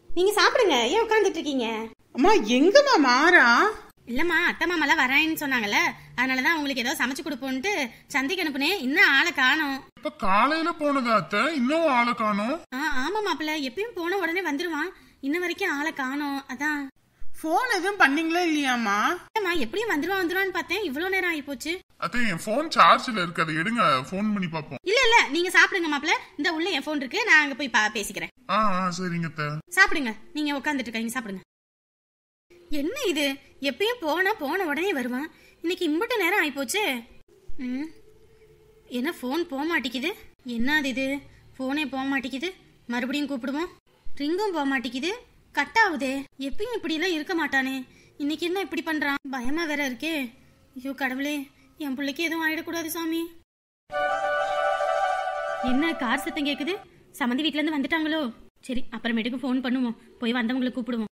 நீங்க சாப்பிடுங்க, ஏன் உட்கார்ந்துட்டு இருக்கீங்க? அம்மா எங்கம்மா மாறா? இல்லம்மா, அத்தை மாமாலாம் வரேன்னு சொன்னாங்கல்ல, அதனாலதான் உங்களுக்கு ஏதோ சமைச்சு கொடுப்போன்ட்டு சந்தைக்கு அனுப்புனேன். இன்னும் ஆளை காணோம். இப்ப காலையில போனதா அத்தை, இன்னும் ஆளை காணோம்? ஆமா மாப்பிள்ள, எப்பயும் போன உடனே வந்துருவான். இன்ன வரைக்கும் ஆளை காணோம். அதான் போன் எதுவும் பண்ணீங்களா இல்லையாமா? எப்படியும் வந்துருவான்னு பார்த்தேன், இவ்வளவு நேரம் ஆகி போச்சு. அத்தை என் போன் சார்ஜ்ல இருக்கு, அதை எடுங்க, போன் பண்ணி பாப்போம். இல்ல நீங்க சாப்பிடுங்க மாப்பிள்ள, இந்த உள்ள என் போன் இருக்கு, நான் அங்க போய் பேசிக்கிறேன். சரிங்க அத்தை. சாப்பிடுங்க, நீங்க உட்காந்துட்டு இருக்கீங்க, சாப்பிடுங்க. என்ன இது, எப்பயும் போன உடனே வருவான், இன்னைக்கு இம்பட்டு நேரம் ஆகி போச்சு. என்ன போன் போக மாட்டேங்குது? என்னது இது, போனே போக மாட்டேங்குது. மறுபடியும் கூப்பிடுவோம், ரிங்கும் போக மாட்டேங்குது, கட் ஆகுதே. எப்பயும் இப்படி எல்லாம் இருக்க மாட்டானே, இன்னைக்கு என்ன இப்படி பண்றான்? பயமா வேற இருக்கே. ஐயோ கடவுளே, என் பிள்ளைக்கு எதுவும் ஆயிடக்கூடாது சாமி. என்ன கார் சத்தம் கேக்குது? சமந்தி வீட்டுல இருந்து வந்துட்டாங்களோ? சரி, அப்புறமேட்டுக்கு போன் பண்ணுவோம், போய் வந்தவங்களை கூப்பிடுவோம்.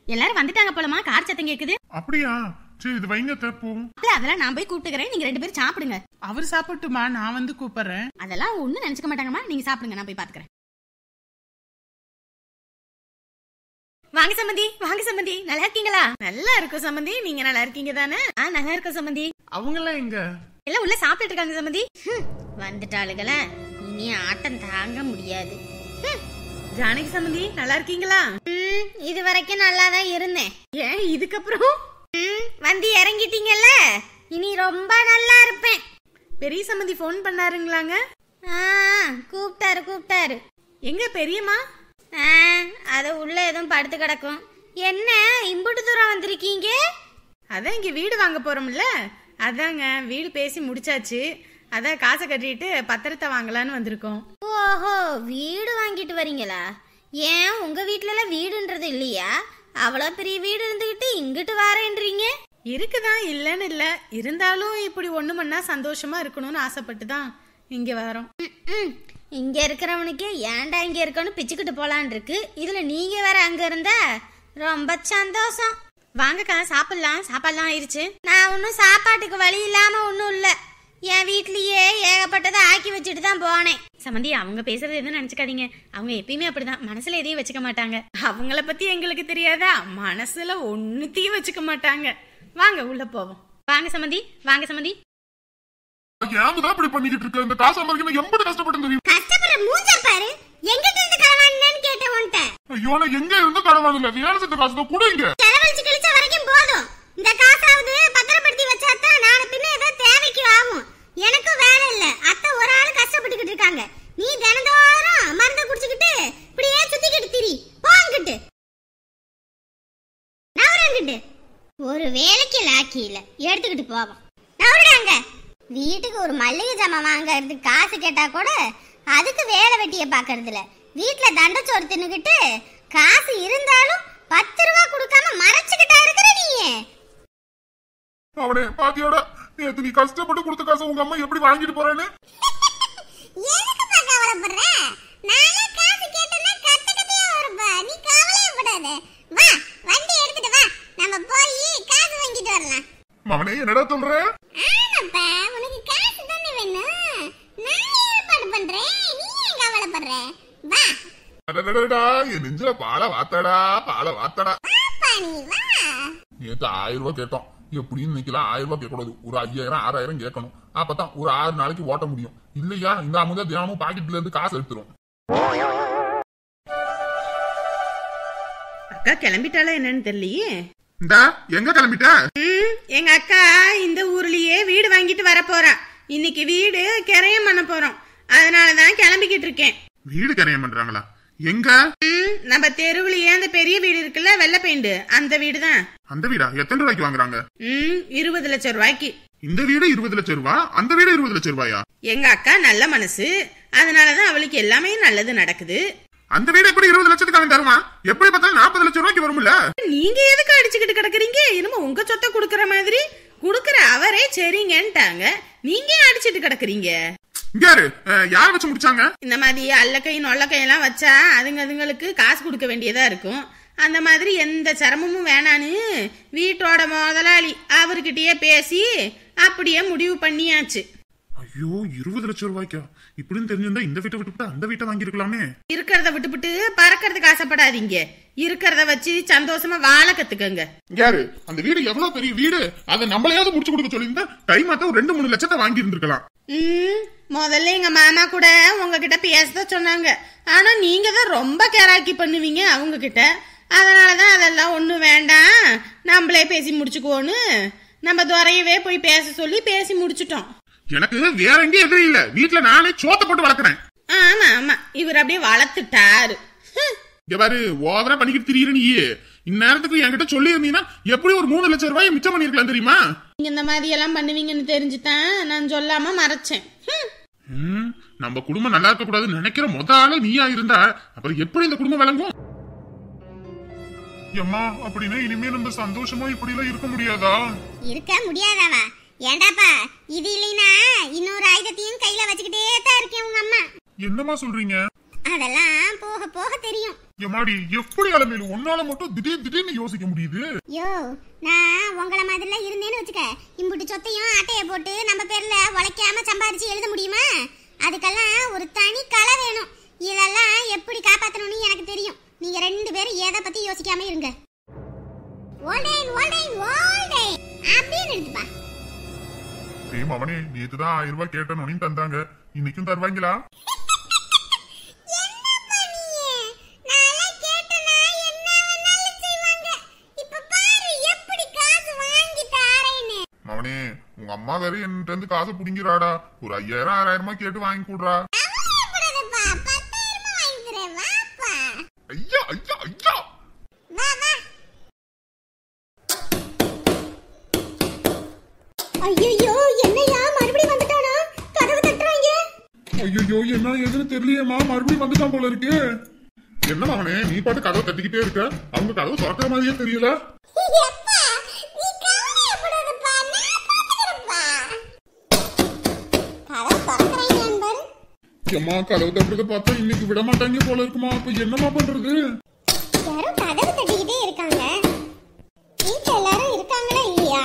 எல்லாரும் வந்துட்டாங்க போலமா, கார் சத்தம் கேக்குது. அப்படியா? சரி, இது வைங்க போவோம். அதெல்லாம் நான் போய் கூப்பிட்டுக்கிறேன், நீங்க 2 பேரும் சாப்பிடுங்க. அவர் சாப்பிட்டுமா, நான் வந்து கூப்பிடுறேன். அதெல்லாம் ஒண்ணும் நினைச்சுக்க மாட்டாங்கம்மா, நீங்க சாப்பிடுங்க, நான் போய் பாத்துக்கிறேன். வாங்க சம்பந்தி, வாங்க சம்பந்தி, நல்லா இருக்கீங்களா? நல்லா இருக்கும் சம்பந்தி, நீங்க நல்லா இருக்கீங்க தானே? நல்லா இருக்கும் சம்பந்தி. அவங்க எல்லாம் எங்க? எல்லாம் உள்ள சாப்பிட்டு இருக்காங்க சம்பந்தி. வந்துட்டாளுகள, இனி ஆட்டம் தாங்க முடியாது. ஜானகி சம்பந்தி, நல்லா இருக்கீங்களா? இது வரைக்கும் நல்லா தான் இருந்தேன். ஏன் இதுக்கப்புறம் வந்து இறங்கிட்டீங்கல்ல, இனி ரொம்ப நல்லா இருப்பேன். பெரிய சம்பந்தி போன் பண்ணாருங்களாங்க? கூப்பிட்டாரு. எங்க பெரியம்மா? அத உள்ள எதுவும் படுத்து கிடக்கும். என்ன இம்புட்டு தூரம் வந்திருக்கீங்க? அதான் இங்க வீடு வாங்க போறோம்ல, அதாங்க வீடு பேசி முடிச்சாச்சு. அதான் காசை கட்டிட்டு பத்திரத்தை வாங்கலான்னு வந்திருக்கோம். ஓஹோ, வீடு வாங்கிட்டு வரீங்களா? ஏன் உங்க வீட்டுல எல்லாம் வீடுன்றது இல்லையா? அவ்வளவு பெரிய வீடு இருந்துகிட்டு இங்கிட்டு வரேன்றீங்க? இருக்குதான், இல்லன்னு இல்ல, இருந்தாலும் இப்படி ஒண்ணு மண்ணா சந்தோஷமா இருக்கணும்னு ஆசைப்பட்டுதான் இங்க வரோம். இங்க இருக்கிறவனுக்கு ஏன்டா இங்க இருக்கணும் பிச்சுக்கிட்டு போலான் இருக்கு, இதுல நீங்க வேற அங்க இருந்தா ரொம்ப சந்தோஷம். வாங்கக்கா சாப்பிடலாம், சாப்பாடுலாம் ஆயிடுச்சு. நான் ஒன்னும் சாப்பாட்டுக்கு வழி இல்லாம ஒன்னும் இல்ல, என் வீட்லயே ஏகப்பட்டதை ஆக்கி வச்சுட்டு தான் போனேன். சமந்தி, அவங்க பேசுறது எதுவும் நினைச்சுக்காதீங்க, அவங்க எப்பயுமே அப்படிதான், மனசுல எதையும் வச்சுக்க மாட்டாங்க. அவங்கள பத்தி எங்களுக்கு தெரியாதா? மனசுல ஒன்னுத்தையும் வச்சுக்க மாட்டாங்க. வாங்க உள்ள போவோம். வாங்க சமந்தி, வாங்க சமந்தி. ஏன்தான் இப்படி பண்ணிக்கிட்டு இருக்க? இந்த காசு சம்பாதிக்கணும் எம்பது கஷ்டப்பட்டு தெரியும். கஷ்டப்படுற மூஞ்ச பாரு, எங்கிட்ட இருந்து கடவானேன்னு கேட்ட உன்ட்ட. ஐயோ, நான் எங்க இருந்து கடவானல, வேலை செஞ்ச காசு தான் கொடுங்க. செலவழிச்சு கழிச்ச வரைக்கும் போதும், இந்த காசாவது பத்திரப்படுத்தி வச்சாதான் நாளை பின்ன ஏதோ தேவைக்கு ஆகும். எனக்கும் வேலை இல்ல, அத்தை ஒரு ஆள் கஷ்டப்பட்டுக்கிட்டு இருக்காங்க. நீ தினந்தோறும் மருந்து குடிச்சுக்கிட்டு இப்படியே சுத்திக்கிட்டு திரி. போங்கிட்டு நவரங்கிட்டு ஒரு வேலைக்கு லாக்கி இல்ல, எடுத்துக்கிட்டு போவோம். நவருடாங்க, வீட்டுக்கு ஒரு மல்லிகை ஜாமான் வாங்கறதுக்கு காசு கேட்டா கூட அதுக்கு வேலை வெட்டிய பாக்குறது இல்ல. வீட்டுல தண்டச்சோறு தின்னுகிட்டு காசு இருந்தாலும் 10 ரூபா கொடுக்காம மறைச்சுக்கிட்டா இருக்கிற நீ. அவனே பாத்தியோட நேத்து நீ கஷ்டப்பட்டு கொடுத்த காசு உங்க அம்மா எப்படி வாங்கிட்டு போறேன்னு. எதுக்கு கவலைப்படுற? நானே காசு கேட்டேன்னா கட்டக்கதையா வருப்பா, நீ கவலைப்படாத. வா, வண்டி எடுத்துட்டு வா, நம்ம போய் காசு வாங்கிட்டு வரலாம். அவனே என்னடா சொல்ற? ஆமாப்பா, உனக்கு காசு தானே வேணும், நான் ஏற்பாடு பண்றேன், நீ ஏன் கவலைப்படுற? வா. அடடடடா, என் நெஞ்சில பாலை வாத்தடா, பாலை வாத்தடா. வாப்பா நீ வா. நேத்து 1000 ரூபாய் கேட்டோம், எப்படின்னு இன்னைக்கெல்லாம் 1000 ரூபாய் கேட்கக்கூடாது, ஒரு 5000 6000 கேட்கணும். அப்பதான் ஒரு 6 நாளைக்கு ஓட்ட முடியும். இல்லையா இந்த அமுதா தினமும் பாக்கெட்ல இருந்து காசு எடுத்துரும். அக்கா கிளம்பிட்டாளா என்னன்னு தெரியலையே. இந்தா எங்க கிளம்பிட்ட? எங்க அக்கா இந்த ஊர்லயே வீடு வாங்கிட்டு வர போறா. இன்னைக்கு வீடு கிரையம் பண்ண போறோம், அதனாலதான் கிளம்பிக்கிட்டு இருக்கேன். வீடு கிரையம் பண்றாங்களா? எங்க? நம்ம தெருவுலயே அந்த பெரிய வீடு இருக்குல்ல, வெள்ளை பெயிண்ட், அந்த வீடு தான். அந்த வீடா? எத்தனை ரூபாய்க்கு வாங்குறாங்க? 20 லட்சம் ரூபாய்க்கு. இந்த வீடு 20 லட்சம் ரூபா, அந்த வீடு 20 லட்சம் ரூபாயா? எங்க அக்கா நல்ல மனசு, அதனாலதான் அவளுக்கு எல்லாமே நல்லது நடக்குது. அந்த வீடு எப்படி 20 லட்சத்துக்கு அவன் தருவான்? எப்படி பார்த்தாலும் 40 லட்சம் ரூபாய்க்கு வரும்ல. நீங்க எதுக்கு அடிச்சுக்கிட்டு கிடக்குறீங்க? என்னமோ உங்க சொத்தை குடுக்கற மாதிரி. குடுக்கற அவரே சரிங்கன்ட்டாங்க, நீங்க அடிச்சிட்டு கிடக்குறீங்க. யார வச்சு முடிச்சாங்க? இந்த மாதிரி அல்லக்கை நொல்லக்கையெல்லாம் வச்சா அதுங்களுக்கு காசு கொடுக்க வேண்டியதா இருக்கும். அந்த மாதிரி எந்த சிரமமும் வேணான்னு வீட்டோட முதலாளி அவர்கிட்டயே பேசி அப்படியே முடிவு பண்ணியாச்சு. ஐயோ 20 லட்சம் ரூபாய்க்கா? இப்படின்னு தெரிஞ்சிருந்தா இந்த வீட்டை விட்டுவிட்டு அந்த வீட்டை வாங்கிருக்கலாமே. இருக்கிறத விட்டுவிட்டு பறக்கிறதுக்கு ஆசைப்படாதீங்க. இருக்கிறத வச்சு சந்தோஷமா வாழ கத்துக்கங்க. யாரு அந்த வீடு எவ்வளவு பெரிய வீடு, அதை நம்மளையாவது முடிச்சு கொடுக்க சொல்லியிருந்தா கைமாத்த ஒரு 2-3 லட்சத்தை வாங்கி இருந்திருக்கலாம். முதல்ல எங்க மாமா கூட உங்ககிட்ட பேசதான் சொன்னாங்க. ஆனா நீங்க தான் ரொம்ப கேராக்கி பண்ணுவீங்க அவங்க கிட்ட. அதனாலதான் அதெல்லாம் ஒண்ணும் வேண்டாம், நம்மளே பேசி முடிச்சுக்குவோன்னு நம்ம துறையவே போய் பேச சொல்லி பேசி முடிச்சுட்டோம். எனக்கு வேற எங்கேயும் எதிரி இல்ல, வீட்டுல நானே சோத்த போட்டு வளர்க்குறேன். ஆமா ஆமா, இவர் அப்படியே வளர்த்துட்டாரு. இங்க பாரு, ஓவரா பண்ணிக்கிட்டு திரியிற நீ. இந்நேரத்துக்கு என்கிட்ட சொல்லி இருந்தீங்கன்னா எப்படி ஒரு 3 லட்சம் ரூபாய் மிச்சம் பண்ணிருக்கலாம் தெரியுமா? நீங்க இந்த மாதிரி எல்லாம் பண்ணுவீங்கன்னு தெரிஞ்சுதான் நான் சொல்லாம மறைச்சேன். நம்ம குடும்பம் நல்லா இருக்க கூடாதுன்னு நினைக்கிற ஆளு நீயா இருந்தா அப்புறம் எப்படி இந்த குடும்பம் விளங்கும்? அம்மா, அப்படின்னா இனிமே நம்ம சந்தோஷமா இப்படி எல்லாம் இருக்க முடியாதா? இருக்க முடியாதாவா? ஏண்டாப்பா, இது இல்லைன்னா இன்னொரு ஆயுதத்தையும் கையில வச்சுக்கிட்டே தான் இருக்கேன் உங்க அம்மா. என்னமா சொல்றீங்க? அதெல்லாம் போக போக தெரியும். எம்மாடி, எப்படி அலமேலு உன்னால மட்டும் திடீர்னு யோசிக்க முடியுது? யோ, நான் உங்கள மாதிரில இருந்தேன்னு வச்சுக்க, இம்புட்டு சொத்தையும் அட்டைய போட்டு நம்ம பேர்ல உழைக்காம சம்பாதிச்சு எழுத முடியுமா? அதுக்கெல்லாம் ஒரு தனி கலை வேணும். இதெல்லாம் எப்படி காப்பாத்தணும்னு எனக்கு தெரியும். நீங்க 2 பேரும் எதை பத்தி யோசிக்காம இருங்க. ஓல்டேன் ஓல்டேன் ஓல்டேன் அப்படின்னு இருக்குப்பா. அவனே நேத்துதான் 1000 ரூபாய் கேட்டேன்னு தந்தாங்க, இன்னைக்கும் தருவாங்களா? மவனே, உங்க அம்மா வேற என்கிட்ட இருந்து காசை புடிங்கிறாடா. ஒரு 5000-6000 கேட்டு வாங்கி கூடுறா. ஐயா ஐயா ஐயா, ஐயோ, என்னையா மறுபடியும் வந்துட்டானா? கதவு தட்டுறாங்க. ஐயோ, என்ன எதுன்னு தெரியலையேமா, மறுபடியும் வந்துட்டான் போல இருக்கு. என்ன மகனே, நீ பாட்டு கதவை தட்டிக்கிட்டே இருக்க, அவங்க கதவை திறக்கிற மாதிரியே தெரியல. அம்மா, கதவு தட்டுறத பார்த்தா இன்னைக்கு விட மாட்டாங்க போல இருக்குமா. அப்ப என்னமா பண்றது? யாரும் கதவு தட்டிக்கிட்டே இருக்காங்க. வீட்டுல எல்லாரும் இருக்காங்களா இல்லையா?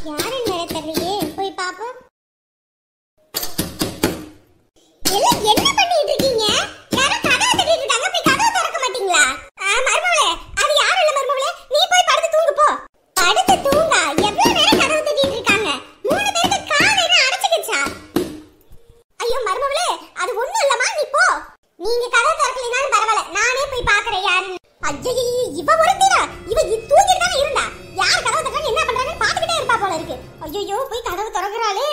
யாருன்னு தெரியலையே, போய் பாப்போம். எல்லாம் என்ன பண்ணிட்டு இருக்கீங்க? யாரும் கதவு தட்டிட்டு இருக்காங்க, போய் கதவு திறக்க மாட்டீங்களா? மருமகளே, அது யாரும் இல்ல மருமகளே, நீ போய் படுத்து தூங்கு போ. படுத்து தூங்கா? எவ்வளவு நேரம் கதவு தட்டிட்டு இருக்காங்க? 3 பேருக்கு கால் என்ன அடைச்சுக்கிச்சா? ஐயோ மருமகளே, அது ஒண்ணும் இல்லம்மா, நீ போ. நீங்க கதவு திறக்கலைனாலும் பரவாயில்ல, நானே போய் பாக்குறேன் யாருன்னு. ஐயோ, இவ ஒருத்திடா, இவ தூங்கிட்டு தானே இருந்தா. யார் கதவு திறக்கணும் என்ன பண்றாங்கன்னு பாத்துக்கிட்டே இருப்பா போல இருக்கு. ஐயோ, போய் கதவு திறக்கறாளே.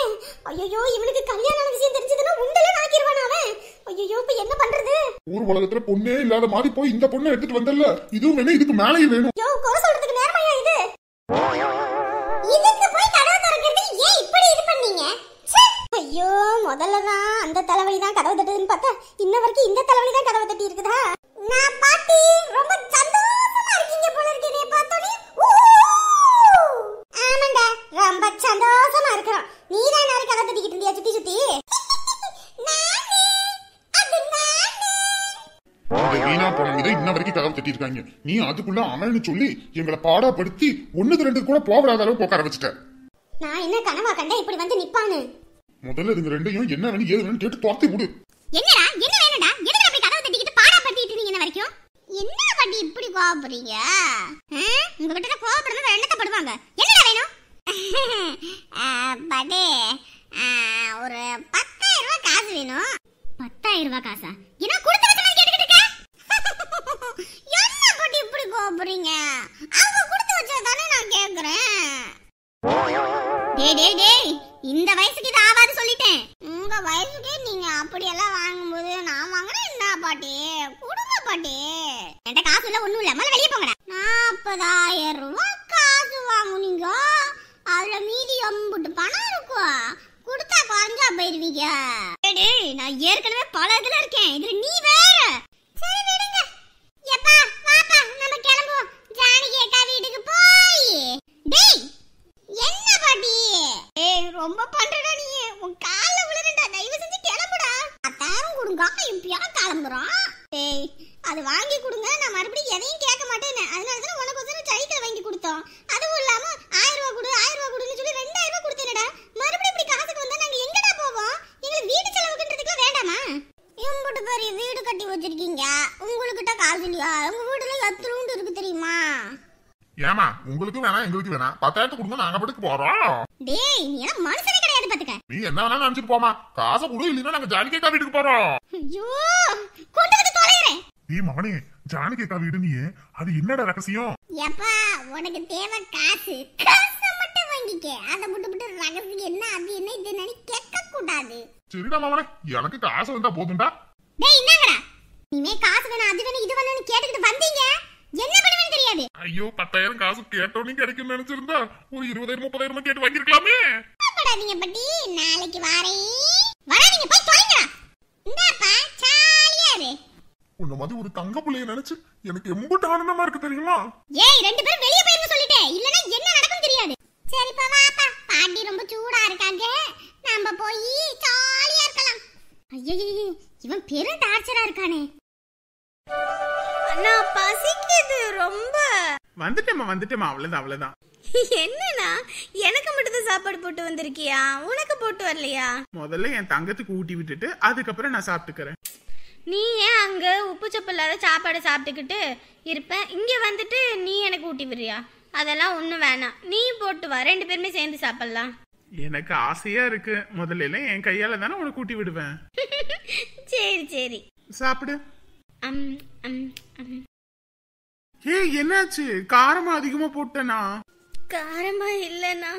ஐயோ, இவனுக்கு கல்யாண விஷயம் தெரிஞ்சதுன்னா உண்டல நாக்கிடுவான் அவன். ஐயோ, இப்ப என்ன பண்றது? ஊர் உலகத்துல பொண்ணே இல்லாத மாதிரி போய் இந்த பொண்ணை எடுத்துட்டு வந்தல்ல, இதுவும் வேணும், இதுக்கு மேலேயும் வேணும். ஐயோ, கோர சொல்றதுக்கு நேரமாயா இது? இதுக்கு போய் கதவு திறக்கிறது ஏன் இப்படி இது பண்ணீங்க? ஐயோ, முதல்லதான் அந்த தலைவலி தான் கதவு தட்டுதுன்னு பார்த்தா இன்ன வரைக்கும் இந்த தலைவலி தான் கதவு தட்டி இருக்குதா? நான் பாட்டி ரொம்ப சந்தோஷமா இருக்கீங்க போல இருக்கு நீ பார்த்தோனே. ஆமாண்டா, ரொம்ப சந்தோஷமா இருக்கறோம். நீ தான் நேரா கதவு தட்டிக்கிட்டு இருந்தியா சுத்தி சுத்தி? நானே, அது நானே. இந்த வீணா போன இதை இன்ன வரைக்கும் கதவு தட்டி இருக்காங்க. நீ அதுக்குள்ள அவன்னு சொல்லி எங்களை பாடப்படுத்தி 1-2 கூட போகாத அளவுக்கு உட்கார வச்சுட்ட. நான் என்ன கனவா கண்டா இப்படி வந்து நிப்பானு? முதல்ல இதுங்க ரெண்டையும் என்ன வேணும் ஏது வேணும் கேட்டு துரத்தி விடு. என்னடா, என்ன வேணும்டா? எதுக்கு அப்படி கதவு தட்டிக்கிட்டு பாடா படுத்திட்டு இருக்கீங்க என்ன வரைக்கும்? என்ன பாட்டி இப்படி கோவப்படுறீங்க? உங்ககிட்ட தான் கோவப்படுறது என்னத்த படுவாங்க? என்னடா வேணும்? பாட்டி, ஒரு 10,000 ரூபாய் காசு வேணும். 10,000 ரூபாய் காசா? என்ன கொடுத்து வச்ச மாதிரி கேட்டுக்கிட்டு இருக்க? என்ன பாட்டி இப்படி கோவப்படுறீங்க? அவங்க கொடுத்து வச்சதானே நான் கேக்குறேன். டேய், இந்த வயசுக்கு இது ஆவாது சொல்லிட்டேன். உங்க வயசுக்கே நீங்க அப்படி எல்லாம் வாங்கும்போது நான் வாங்குறேன் என்ன பாட்டி? கொடுங்க பாட்டி. என்கிட்ட காசு இல்ல, ஒண்ணும் இல்ல, முதல்ல வெளியே போங்கடா. 40,000 ரூபாய் காசு வாங்குனீங்க, அதுல மீதி 80 பணம் இருக்கும். கொடுத்தா குறைஞ்சா போயிருவீங்க. டேய், நான் ஏற்கனவே பல இதுல இருக்கேன், இதுல நீ வேற. சரி விடுங்க. எப்பா வாப்பா, நம்ம கிளம்புவோம். ஜானகி அக்கா வீட்டுக்கு போய். டேய், என்ன பாட்டி? ஏய், ரொம்ப பண்றடா நீ. உன் கால்ல விழுறடா, தயவு செஞ்சு கிளம்புடா. அத்தாரம் கொடுங்க, இப்பயா கிளம்புறோம். ஏய், அது வாங்கி கொடுங்க, நான் மறுபடியும் எதையும் கேட்க மாட்டேன்னு. அதனால தான் உனக்கு ஒரு சைக்கிள் வாங்கி கொடுத்தோம். அதுவும் இல்லாம 1000 ரூபாய் கொடு 1000 ரூபாய் கொடுன்னு சொல்லி 2000 ரூபாய் கொடுத்தேனடா. மறுபடியும் இப்படி காசுக்கு வந்தா நாங்க எங்கடா பெரிய வீடு கட்டி வச்சிருக்கீங்க, உங்ககிட்ட காசு இல்லையா? உங்க வீடுல எத்தனை இருக்கு தெரியுமா? ஏமா உங்களுக்கு வேணா எங்களுக்கு வேணா 10,000 கொடுங்க, நாங்க பட்டுக்கு போறோம். டேய் நீ என்ன மனுஷனே கிடையாது பாத்துக்க. நீ என்ன வேணா நினைச்சிட்டு போமா, காசை கொடு, இல்லைன்னா நாங்க ஜானகி அக்கா வீட்டுக்கு போறோம். ஐயோ கொண்டு வந்து தொலைறேன். நீ மகனே, ஜானகி அக்கா வீடு நீ, அது என்னடா ரகசியம்? ஏப்பா உனக்கு தேவை காசு, காசை மட்டும் வாங்கிக்க. அதை விட்டு ரகசியம் என்ன அது என்ன இது என்னன்னு கேட்க கூடாது. சரிடா மகனே, எனக்கு காசு வந்தா போதும்டா. டேய் என்னங்கடா நீமே காசு வேணும் அது வேணும் இது வேணும்னு கேட்டுக்கிட்டு வந்தீங்க, என்ன பண்ணுவேன்னு தெரியாது. ஐயோ 10,000 காசு கேட்டோன்னு கிடைக்கும் நினைச்சிருந்தா ஒரு 20,000 30,000 கேட்டு வாங்கிருக்கலாமே. படாதீங்க பட்டி, நாளைக்கு வாரேன். வராதீங்க போய் தொலைங்கடா. இந்தாப்பா சாலியா இரு. உன்ன மாதிரி ஒரு தங்க புள்ளைய நினைச்சு எனக்கு எம்புட்டு ஆனந்தமா இருக்கு தெரியுமா? ஏய் ரெண்டு பேரும் வெளிய போயிருங்க சொல்லிட்டேன், இல்லனா என்ன நடக்கும் தெரியாது. சரிப்பா வாப்பா, பாட்டி ரொம்ப சூடா இருக்காங்க, நாம போய் ஜாலியா இருக்கலாம். ஐயய்ய இவன் பெரும் டார்ச்சரா இருக்கானே. அண்ணா பசிக்குது ரொம்ப. வந்துட்டேமா அவ்வளவுதான். என்னண்ணா எனக்கு மட்டும் தான் சாப்பாடு போட்டு வந்திருக்கியா? உனக்கு போட்டு வரலையா? முதல்ல என் தங்கத்துக்கு ஊட்டி விட்டுட்டு அதுக்கப்புறம் நான் சாப்பிட்டுக்கிறேன். நீ ஏன் அங்க உப்பு சப்பு இல்லாத சாப்பாடு சாப்பிட்டுக்கிட்டு இருப்ப, இங்க வந்துட்டு நீ எனக்கு ஊட்டி விடுறியா? அதெல்லாம் ஒண்ணும் வேணாம், நீ போட்டு வா, 2 பேருமே சேர்ந்து சாப்பிடலாம். எனக்கு ஆசையா இருக்கு, முதல்ல எல்லாம் என் கையால தானே உனக்கு ஊட்டி விடுவேன். சரி சாப்பிடு. அம் அம் அம். ஏய் என்னாச்சு, காரமா அதிகமா போட்டனா? காரமா இல்லனா?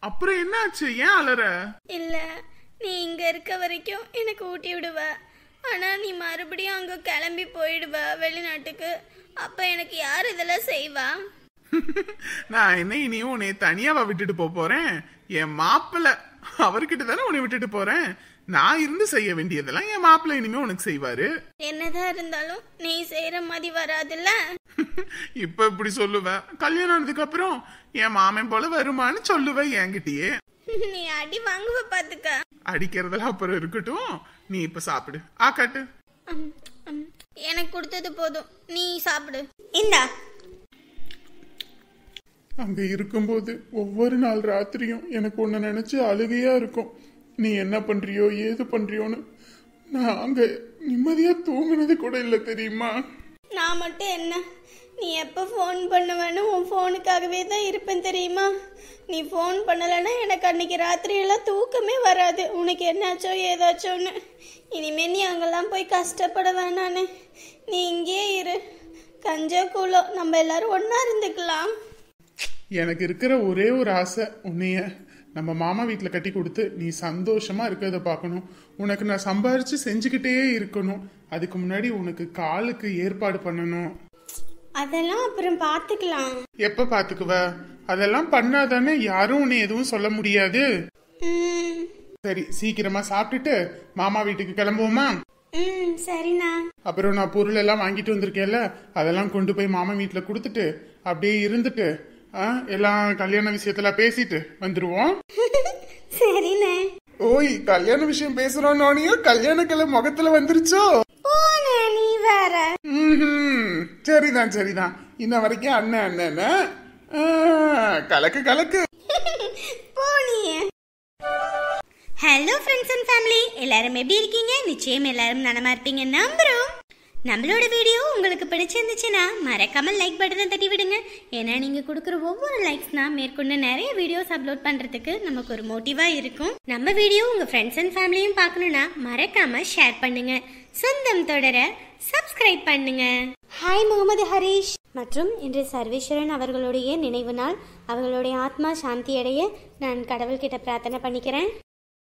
அப்புறம் என்னாச்சு, ஏன் அலற? இல்ல, நீ இங்க இருக்க வரைக்கும் எனக்கு ஊட்டி விடுவ, ஆனா நீ மறுபடியும் அங்க கிளம்பி போயிடுவ வெளிநாட்டுக்கு. அப்ப எனக்கு யார் இதெல்லாம் செய்வா? நான் என்ன இனியும் உன்னை தனியாவா விட்டுட்டு போறேன்? என் மாப்பிள்ள அவர்கிட்ட தானே உன்னை விட்டுட்டு போறேன். நான் இருந்து செய்ய வேண்டியதெல்லாம் என் மாப்பிள்ள இனிமே உனக்கு செய்வாரு. என்னதான் இருந்தாலும் நீ செய்யற மாதிரி வராதுல்ல. இப்ப இப்படி சொல்லுவ, கல்யாணம் ஆனதுக்கு அப்புறம் என் மாமன் போல வருமானு சொல்லுவ என்கிட்டயே. நீ அடி வாங்குவ பாத்துக்க. அடிக்கிறதெல்லாம் அப்புறம் இருக்கட்டும், நீ இப்ப சாப்பிடு. காட்டு. எனக்கு கொடுத்தது போதும், நீ சாப்பிடு. இந்தா. அங்க இருக்கும்போது ஒவ்வொரு நாள் ராத்திரியும் எனக்கு உன்னை நினைச்சு அழுகையா இருக்கும். நீ என்ன பண்றியோ ஏது பண்றியோன்னு நான் அங்க நிம்மதியா தூங்குனது கூட இல்லை தெரியுமா? நான் மட்டும் என்ன, நீ எப்போ ஃபோன் பண்ணுவேன்னு உன் ஃபோனுக்காகவே தான் இருப்பேன் தெரியுமா? நீ ஃபோன் பண்ணலைன்னா எனக்கு அன்னைக்கு ராத்திரியெல்லாம் தூக்கமே வராது. உனக்கு என்னாச்சோ ஏதாச்சோன்னு. இனிமே நீ அங்கெல்லாம் போய் கஷ்டப்பட வேணானே, நீ இங்கே இரு. கஞ்சோ கூலோ நம்ம எல்லாரும் ஒன்னா இருந்துக்கலாம். எனக்கு இருக்கிற ஒரே ஒரு ஆசை, உன்னைய நம்ம மாமா வீட்டில் கட்டி கொடுத்து நீ சந்தோஷமா இருக்கிறத பார்க்கணும். உனக்கு நான் சம்பாரிச்சு செஞ்சுக்கிட்டே இருக்கணும். அதுக்கு முன்னாடி உனக்கு காலுக்கு ஏற்பாடு பண்ணணும். அதெல்லாம் அப்புறம் பார்த்துக்கலாம். எப்ப பாத்துக்குவ? அதெல்லாம் பண்ணாதானே யாரும் உன்னை எதுவும் சொல்ல முடியாது. சரி, சீக்கிரமா சாப்பிட்டுட்டு மாமா வீட்டுக்கு கிளம்புவோமா? சரிண்ணா. அப்புறம் நான் பொருள் எல்லாம் வாங்கிட்டு வந்திருக்கேன்ல, அதெல்லாம் கொண்டு போய் மாமா வீட்டுல கொடுத்துட்டு அப்படியே இருந்துட்டு எல்லாம் கல்யாண விஷயத்துல பேசிட்டு வந்துருவோம். சரிண்ணே. ஓய், கல்யாண விஷயம் பேசுறோம், கல்யாண முகத்துல வந்துருச்சோ? நீ வேற. சரிதான். இன்ன வரைக்கும் அண்ணன் கலக்கு கலக்கு. ஹலோ ஃப்ரெண்ட்ஸ் அண்ட் ஃபேமிலி, எல்லாரும் எப்படி இருக்கீங்க? நிச்சயம் எல்லாரும் நலமா இருப்பீங்க நம்புறோம். நம்மளோட வீடியோ உங்களுக்கு பிடிச்சிருந்துச்சுன்னா மறக்காம லைக் பட்டனை தட்டி விடுங்க. ஏன்னா நீங்க கொடுக்குற ஒவ்வொரு லைக்ஸ்னா மேற்கொண்டு நிறைய வீடியோஸ் அப்லோட் பண்றதுக்கு நமக்கு ஒரு மோட்டிவா இருக்கும். நம்ம வீடியோ உங்க ஃப்ரெண்ட்ஸ் அண்ட் ஃபேமிலியும் பார்க்கணும்னா மறக்காம ஷேர் பண்ணுங்க. சொந்தம் தொடர சப்ஸ்கிரைப் பண்ணுங்க. ஹாய் முகமது ஹரீஷ் மற்றும் இன்று சர்வேஸ்வரன் அவர்களுடைய நினைவு நாள். அவர்களுடைய ஆத்மா சாந்தி அடைய நான் கடவுள்கிட்ட பிரார்த்தனை பண்ணிக்கிறேன்.